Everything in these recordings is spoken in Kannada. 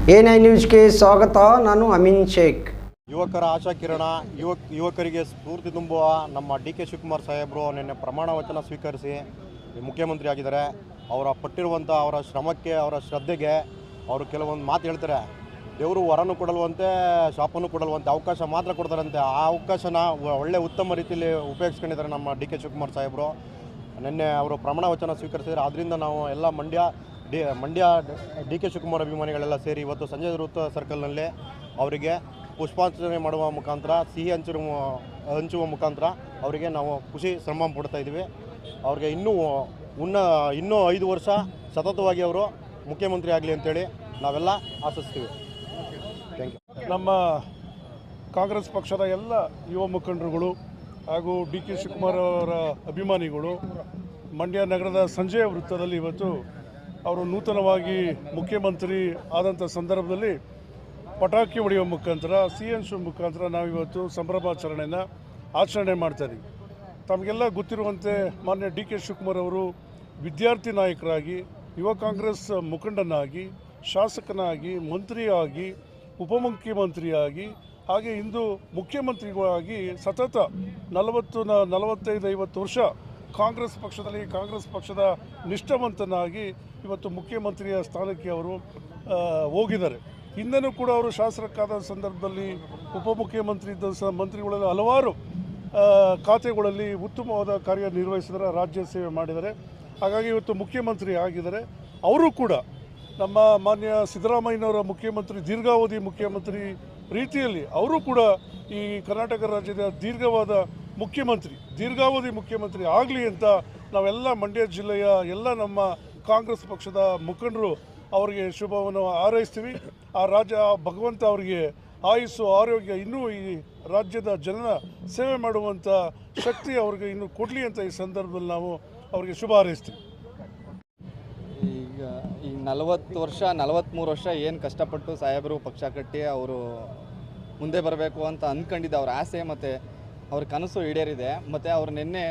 A9 ನ್ಯೂಸ್ಗೆ ಸ್ವಾಗತ. ನಾನು ಅಮೀನ್ ಶೇಖ್. ಯುವಕರ ಆಶಾ ಕಿರಣ ಯುವಕರಿಗೆ ಸ್ಫೂರ್ತಿ ತುಂಬುವ ನಮ್ಮ ಡಿ ಕೆ ಶಿವಕುಮಾರ್ ಸಾಹೇಬರು ನಿನ್ನೆ ಪ್ರಮಾಣ ವಚನ ಸ್ವೀಕರಿಸಿ ಮುಖ್ಯಮಂತ್ರಿ ಆಗಿದ್ದಾರೆ. ಅವರ ಪಟ್ಟಿರುವಂಥ ಅವರ ಶ್ರಮಕ್ಕೆ, ಅವರ ಶ್ರದ್ಧೆಗೆ ಅವರು ಕೆಲವೊಂದು ಮಾತು ಹೇಳ್ತಾರೆ. ದೇವರು ವರನೂ ಕೊಡಲ್ವಂತೆ, ಶಾಪನೂ ಕೊಡಲ್ವಂತೆ, ಅವಕಾಶ ಮಾತ್ರ ಕೊಡ್ತಾರಂತೆ. ಆ ಅವಕಾಶನ ಒಳ್ಳೆ ಉತ್ತಮ ರೀತಿಯಲ್ಲಿ ಉಪಯೋಗಿಸ್ಕೊಂಡಿದ್ದಾರೆ ನಮ್ಮ ಡಿ ಕೆ ಶಿವಕುಮಾರ್ ಸಾಹೇಬರು. ನಿನ್ನೆ ಅವರು ಪ್ರಮಾಣ ವಚನ ಸ್ವೀಕರಿಸಿದ್ದಾರೆ. ಆದ್ದರಿಂದ ನಾವು ಎಲ್ಲ ಮಂಡ್ಯ ಡಿ ಕೆ ಶಿವಕುಮಾರ್ ಅಭಿಮಾನಿಗಳೆಲ್ಲ ಸೇರಿ ಇವತ್ತು ಸಂಜೆ ವೃತ್ತ ಸರ್ಕಲ್ನಲ್ಲಿ ಅವರಿಗೆ ಪುಷ್ಪಾರ್ಚನೆ ಮಾಡುವ ಮುಖಾಂತರ, ಸಿಹಿ ಹಂಚುವ ಮುಖಾಂತರ ಅವರಿಗೆ ನಾವು ಖುಷಿ ಸಂಭ್ರಮ ಪಡ್ತಾ ಇದ್ದೀವಿ. ಅವ್ರಿಗೆ ಇನ್ನೂ 5 ವರ್ಷ ಸತತವಾಗಿ ಅವರು ಮುಖ್ಯಮಂತ್ರಿ ಆಗಲಿ ಅಂತೇಳಿ ನಾವೆಲ್ಲ ಆಶಿಸ್ತೀವಿ. Thank you. ನಮ್ಮ ಕಾಂಗ್ರೆಸ್ ಪಕ್ಷದ ಎಲ್ಲ ಯುವ ಮುಖಂಡರುಗಳು ಹಾಗೂ ಡಿ ಕೆ ಶಿವಕುಮಾರ್ ಅವರ ಅಭಿಮಾನಿಗಳು ಮಂಡ್ಯ ನಗರದ ಸಂಜೆಯ ವೃತ್ತದಲ್ಲಿ ಇವತ್ತು ಅವರು ನೂತನವಾಗಿ ಮುಖ್ಯಮಂತ್ರಿ ಆದಂಥ ಸಂದರ್ಭದಲ್ಲಿ ಪಟಾಕಿ ಹೊಡೆಯುವ ಮುಖಾಂತರ, ಸಿಹಿ ಹಂಚುವ ಮುಖಾಂತರ ನಾವಿವತ್ತು ಸಂಭ್ರಮಾಚರಣೆಯನ್ನು ಆಚರಣೆ ಮಾಡ್ತಾಯಿದ್ದೀವಿ. ತಮಗೆಲ್ಲ ಗೊತ್ತಿರುವಂತೆ ಮಾನ್ಯ ಡಿ ಕೆ ಶಿವಕುಮಾರ್ ಅವರು ವಿದ್ಯಾರ್ಥಿ ನಾಯಕರಾಗಿ, ಯುವ ಕಾಂಗ್ರೆಸ್ ಮುಖಂಡನಾಗಿ, ಶಾಸಕನಾಗಿ, ಮಂತ್ರಿಯಾಗಿ, ಉಪಮುಖ್ಯಮಂತ್ರಿಯಾಗಿ, ಹಾಗೆ ಇಂದು ಮುಖ್ಯಮಂತ್ರಿಗಳಾಗಿ ಸತತ 45-50 ವರ್ಷ ಕಾಂಗ್ರೆಸ್ ಪಕ್ಷದ ನಿಷ್ಠಾವಂತನಾಗಿ ಇವತ್ತು ಮುಖ್ಯಮಂತ್ರಿಯ ಸ್ಥಾನಕ್ಕೆ ಅವರು ಹೋಗಿದ್ದಾರೆ. ಹಿಂದೆನೂ ಕೂಡ ಅವರು ಶಾಸಕರಾದ ಸಂದರ್ಭದಲ್ಲಿ ಉಪಮುಖ್ಯಮಂತ್ರಿ ಇದ್ದ ಮಂತ್ರಿಗಳಲ್ಲಿ ಹಲವಾರು ಖಾತೆಗಳಲ್ಲಿ ಉತ್ತಮವಾದ ಕಾರ್ಯನಿರ್ವಹಿಸಿದರೆ, ರಾಜ್ಯ ಸೇವೆ ಮಾಡಿದ್ದಾರೆ. ಹಾಗಾಗಿ ಇವತ್ತು ಮುಖ್ಯಮಂತ್ರಿ ಆಗಿದ್ದಾರೆ. ಅವರು ಕೂಡ ನಮ್ಮ ಮಾನ್ಯ ಸಿದ್ದರಾಮಯ್ಯನವರ ಮುಖ್ಯಮಂತ್ರಿ, ದೀರ್ಘಾವಧಿ ಮುಖ್ಯಮಂತ್ರಿ ರೀತಿಯಲ್ಲಿ ಅವರು ಕೂಡ ಈ ಕರ್ನಾಟಕ ರಾಜ್ಯದ ದೀರ್ಘಾವಧಿ ಮುಖ್ಯಮಂತ್ರಿ ಆಗಲಿ ಅಂತ ನಾವೆಲ್ಲ ಮಂಡ್ಯ ಜಿಲ್ಲೆಯ ಎಲ್ಲ ನಮ್ಮ ಕಾಂಗ್ರೆಸ್ ಪಕ್ಷದ ಮುಖಂಡರು ಅವರಿಗೆ ಶುಭವನ್ನು ಹಾರೈಸ್ತೀವಿ. ಭಗವಂತ ಅವರಿಗೆ ಆಯುಸ್ಸು, ಆರೋಗ್ಯ, ಇನ್ನೂ ಈ ರಾಜ್ಯದ ಜನನ ಸೇವೆ ಮಾಡುವಂಥ ಶಕ್ತಿ ಅವ್ರಿಗೆ ಇನ್ನೂ ಕೊಡಲಿ ಅಂತ ಈ ಸಂದರ್ಭದಲ್ಲಿ ನಾವು ಅವರಿಗೆ ಶುಭ ಹಾರೈಸ್ತೀವಿ. ಈಗ ಈ 43 ವರ್ಷ ಏನು ಕಷ್ಟಪಟ್ಟು ಸಾಹೇಬರು ಪಕ್ಷ ಕಟ್ಟಿ ಅವರು ಮುಂದೆ ಬರಬೇಕು ಅಂತ ಅಂದ್ಕೊಂಡಿದ್ದ ಅವ್ರ ಆಸೆ ಮತ್ತು ಅವ್ರ ಕನಸು ಈಡೇರಿದೆ. ಮತ್ತು ಅವ್ರು ನಿನ್ನೆ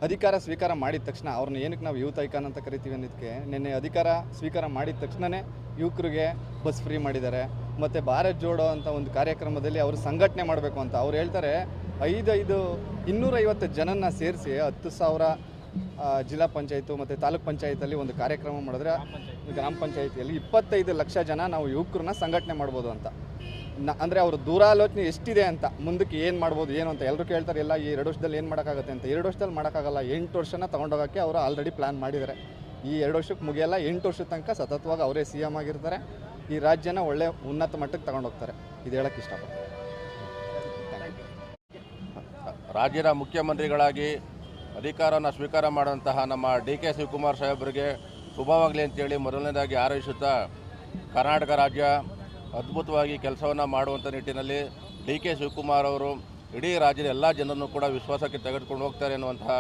ಅಧಿಕಾರ ಸ್ವೀಕಾರ ಮಾಡಿದ ತಕ್ಷಣ, ಅವ್ರನ್ನ ಏನಕ್ಕೆ ನಾವು ಯೂತ್ ಐಕಾನ್ ಅಂತ ಕರಿತೀವಿ ಅನ್ನೋದಕ್ಕೆ, ನಿನ್ನೆ ಅಧಿಕಾರ ಸ್ವೀಕಾರ ಮಾಡಿದ ತಕ್ಷಣವೇ ಯುವಕರಿಗೆ ಬಸ್ ಫ್ರೀ ಮಾಡಿದ್ದಾರೆ. ಮತ್ತು ಭಾರತ್ ಜೋಡೋ ಅಂತ ಒಂದು ಕಾರ್ಯಕ್ರಮದಲ್ಲಿ ಅವರು ಸಂಘಟನೆ ಮಾಡಬೇಕು ಅಂತ ಅವ್ರು ಹೇಳ್ತಾರೆ. 250 ಜನನ ಸೇರಿಸಿ 10,000 ಜಿಲ್ಲಾ ಪಂಚಾಯತು ಮತ್ತು ತಾಲೂಕ್ ಪಂಚಾಯತಲ್ಲಿ ಒಂದು ಕಾರ್ಯಕ್ರಮ ಮಾಡಿದ್ರೆ, ಗ್ರಾಮ ಪಂಚಾಯತಿಯಲ್ಲಿ 25 ಲಕ್ಷ ಜನ ನಾವು ಯುವಕರನ್ನ ಸಂಘಟನೆ ಮಾಡ್ಬೋದು ಅಂತ. ಅಂದರೆ ಅವರು ದೂರಾಲೋಚನೆ ಎಷ್ಟಿದೆ ಅಂತ, ಮುಂದಕ್ಕೆ ಏನು ಮಾಡ್ಬೋದು ಏನು ಅಂತ ಎಲ್ಲರೂ ಕೇಳ್ತಾರೆ. ಎಲ್ಲ ಈ 2 ವರ್ಷದಲ್ಲಿ ಏನು ಮಾಡೋಕ್ಕಾಗುತ್ತೆ ಅಂತ. 2 ವರ್ಷದಲ್ಲಿ ಮಾಡೋಕ್ಕಾಗಲ್ಲ. 8 ವರ್ಷನ ತೊಗೊಂಡೋಗೋಕ್ಕೆ ಅವರು ಆಲ್ರೆಡಿ ಪ್ಲ್ಯಾನ್ ಮಾಡಿದ್ದಾರೆ. ಈ 2 ವರ್ಷಕ್ಕೆ ಮುಗಿಯಲ್ಲ, 8 ವರ್ಷದ ತನಕ ಸತತವಾಗಿ ಅವರೇ CM ಆಗಿರ್ತಾರೆ. ಈ ರಾಜ್ಯನ ಒಳ್ಳೆ ಉನ್ನತ ಮಟ್ಟಕ್ಕೆ ತಗೊಂಡೋಗ್ತಾರೆ. ಇದು ಹೇಳೋಕ್ಕೆ ಇಷ್ಟಪಡ್ತೀನಿ. ರಾಜ್ಯದ ಮುಖ್ಯಮಂತ್ರಿಗಳಾಗಿ ಅಧಿಕಾರವನ್ನು ಸ್ವೀಕಾರ ಮಾಡುವಂತಹ ನಮ್ಮ ಡಿ ಕೆ ಶಿವಕುಮಾರ್ ಸಾಹೇಬರಿಗೆ ಶುಭವಾಗಲಿ ಅಂತೇಳಿ ಮೊದಲನೇದಾಗಿ ಹಾರೈಸುತ್ತಾ, ಕರ್ನಾಟಕ ರಾಜ್ಯ ಅದ್ಭುತವಾಗಿ ಕೆಲಸವನ್ನು ಮಾಡುವಂಥ ನಿಟ್ಟಿನಲ್ಲಿ ಡಿ ಕೆ ಶಿವಕುಮಾರ್ ಅವರು ಇಡೀ ರಾಜ್ಯದ ಎಲ್ಲ ಜನರನ್ನು ಕೂಡ ವಿಶ್ವಾಸಕ್ಕೆ ತೆಗೆದುಕೊಂಡು ಹೋಗ್ತಾರೆ ಎನ್ನುವಂತಹ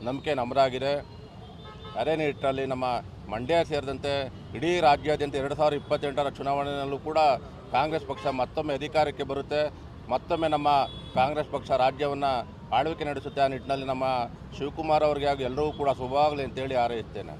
ನಂಬಿಕೆ ನಮ್ಮದಾಗಿದೆ. ಅದೇ ನಿಟ್ಟಿನಲ್ಲಿ ನಮ್ಮ ಮಂಡ್ಯ ಸೇರಿದಂತೆ ಇಡೀ ರಾಜ್ಯಾದ್ಯಂತ 2028ರ ಚುನಾವಣೆಯಲ್ಲೂ ಕೂಡ ಕಾಂಗ್ರೆಸ್ ಪಕ್ಷ ಮತ್ತೊಮ್ಮೆ ಅಧಿಕಾರಕ್ಕೆ ಬರುತ್ತೆ. ಮತ್ತೊಮ್ಮೆ ನಮ್ಮ ಕಾಂಗ್ರೆಸ್ ಪಕ್ಷ ರಾಜ್ಯವನ್ನು ಆಳ್ವಿಕೆ ನಡೆಸುತ್ತೆ. ಆ ನಿಟ್ಟಿನಲ್ಲಿ ನಮ್ಮ ಶಿವಕುಮಾರ್ ಅವರಿಗೆ ಹಾಗೂ ಎಲ್ಲರೂ ಕೂಡ ಶುಭವಾಗಲಿ ಅಂತೇಳಿ ಹಾರೈಸ್ತೇನೆ.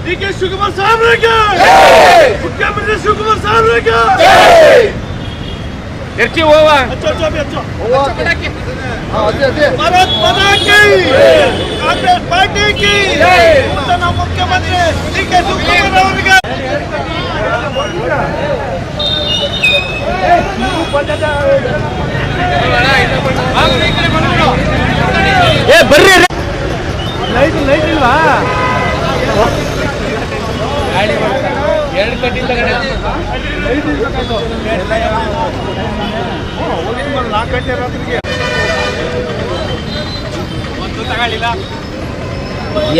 ಡಿ ಕೆ ಶಿವಕುಮಾರ್ ಸಾಹೇಬ್ರಿಗೆ, ಮುಖ್ಯಮಂತ್ರಿ ಶಿವಕುಮಾರ್ ಸಾಹೇಬ್ರಿಗೆ भारत माता की, कांग्रेस पार्टी की, मुख्यमंत्री डी के शिवकुमार ಅವರಿಗೆ ಬರ್ರಿ. ಲೈಟ್ ಇಲ್ವಾ? 2 ಕಟ್ಟಿಂದ ಹೋಗಿದ್ಮೇಲೆ 4 ಗಂಟೆ ರಾತ್ರಿಗೆ ಒಂದು ತಗೊಳ್ಳಿಲ್ಲ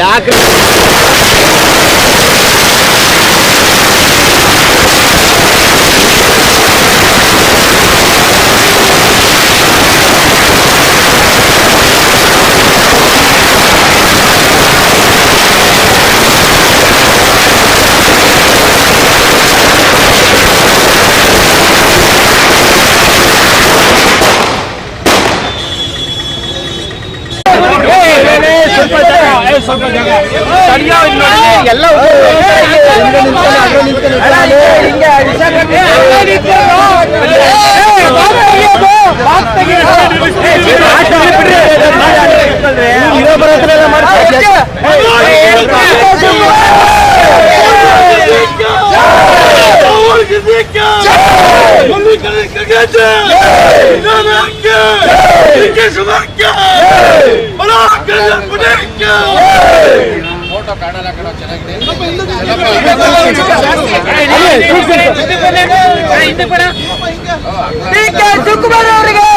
ಯಾಕೆ? ಫೋಟೋ ಕಾಣಲ್ಲ ಕಣ ಚೆನ್ನಾಗಿದೆ. ಶಿವಕುಮಾರ್ ಅವರಿಗೆ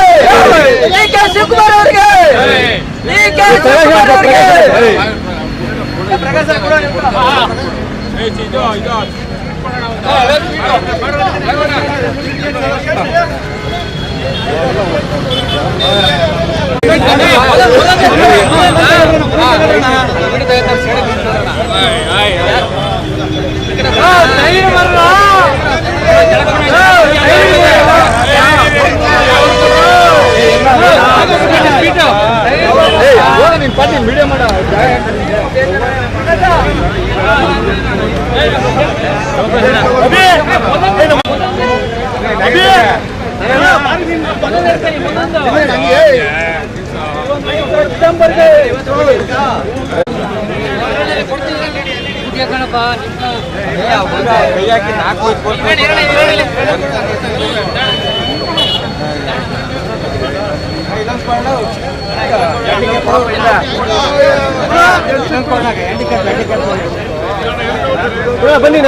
ಬನ್ನಿ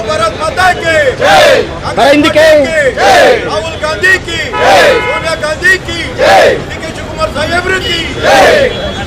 भारत माता की राहुल गांधी की सोनिया गांधी की डी के शिवकुमार साहेब की